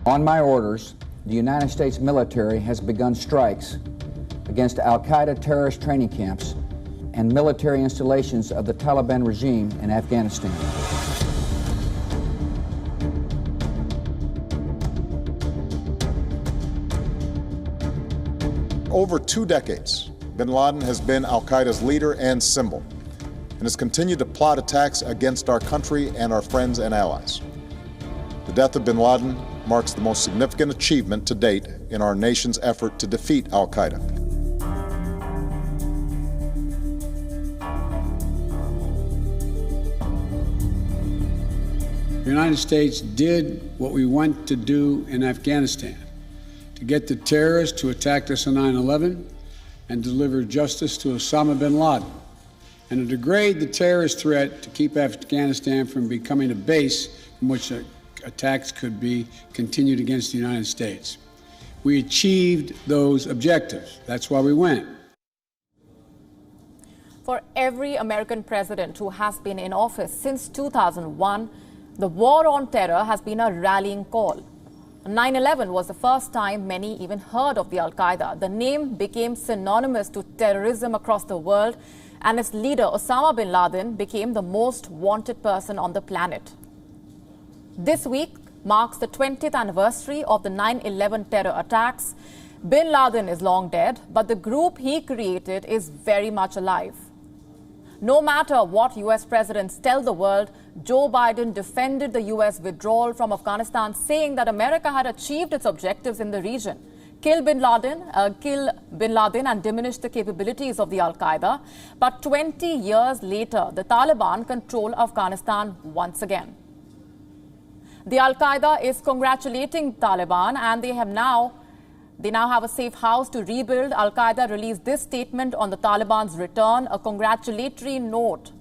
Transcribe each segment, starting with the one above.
On my orders, the United States military has begun strikes against Al-Qaeda terrorist training camps and military installations of the Taliban regime in Afghanistan. Over 2 decades, bin Laden has been Al-Qaeda's leader and symbol, and has continued to plot attacks against our country and our friends and allies. The death of bin Laden marks the most significant achievement to date in our nation's effort to defeat Al-Qaeda. The United States did what we went to do in Afghanistan, to get the terrorists to attack us on 9/11 and deliver justice to Osama bin Laden, and to degrade the terrorist threat to keep Afghanistan from becoming a base from which attacks could be continued against the United States. We achieved those objectives. That's why we went. For every American president who has been in office since 2001, the war on terror has been a rallying call. 9/11 was the first time many even heard of the Al-Qaeda. The name became synonymous to terrorism across the world, and its leader, Osama bin Laden, became the most wanted person on the planet. This week marks the 20th anniversary of the 9/11 terror attacks. Bin Laden is long dead, but the group he created is very much alive. No matter what US presidents tell the world, Joe Biden defended the US withdrawal from Afghanistan, saying that America had achieved its objectives in the region. Kill bin Laden and diminish the capabilities of the Al-Qaeda. But 20 years later, the Taliban control Afghanistan once again. The Al-Qaeda is congratulating Taliban, and they now have a safe house to rebuild. Al-Qaeda released this statement on the Taliban's return, a congratulatory note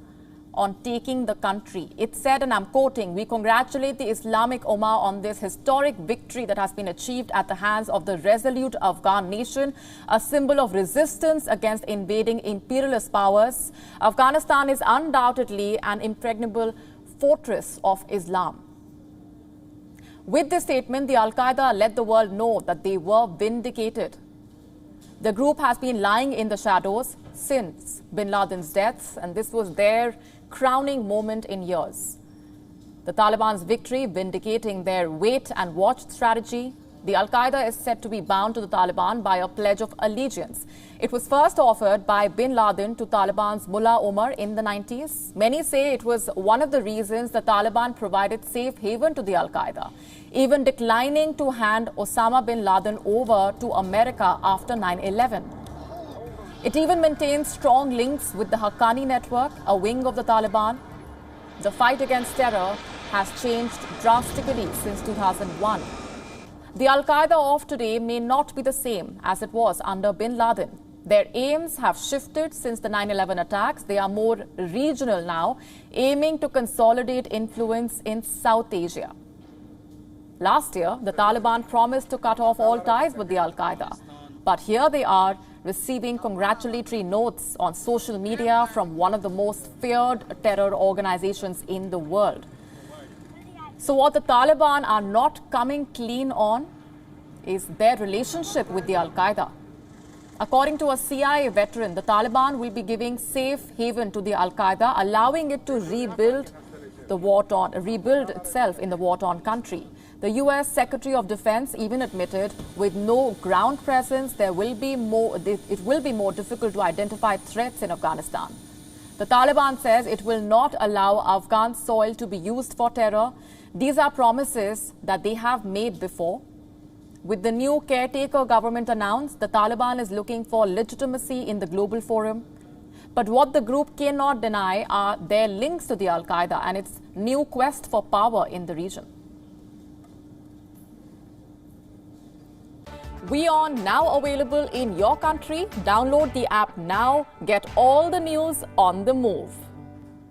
on taking the country. It said, and I'm quoting, "We congratulate the Islamic Ummah on this historic victory that has been achieved at the hands of the resolute Afghan nation, a symbol of resistance against invading imperialist powers. Afghanistan is undoubtedly an impregnable fortress of Islam." With this statement, the Al-Qaeda let the world know that they were vindicated. The group has been lying in the shadows since bin Laden's death, and this was their crowning moment in years. The Taliban's victory vindicating their wait and watch strategy. The Al-Qaeda is said to be bound to the Taliban by a pledge of allegiance. It was first offered by bin Laden to Taliban's Mullah Omar in the 90s. Many say it was one of the reasons the Taliban provided safe haven to the Al-Qaeda, even declining to hand Osama bin Laden over to America after 9/11. It even maintains strong links with the Haqqani network, a wing of the Taliban. The fight against terror has changed drastically since 2001. The Al-Qaeda of today may not be the same as it was under bin Laden. Their aims have shifted since the 9/11 attacks. They are more regional now, aiming to consolidate influence in South Asia. Last year, the Taliban promised to cut off all ties with the Al-Qaeda. But here they are, receiving congratulatory notes on social media from one of the most feared terror organizations in the world. So what the Taliban are not coming clean on is their relationship with the Al-Qaeda. According to a CIA veteran, the Taliban will be giving safe haven to the Al-Qaeda, allowing it to rebuild itself in the war-torn country. The US Secretary of Defense even admitted with no ground presence, it will be more difficult to identify threats in Afghanistan. The Taliban says it will not allow Afghan soil to be used for terror. These are promises that they have made before. With the new caretaker government announced, the Taliban is looking for legitimacy in the global forum. But what the group cannot deny are their links to the Al-Qaeda and its new quest for power in the region. WION now available in your country. Download the app now. Get all the news on the move.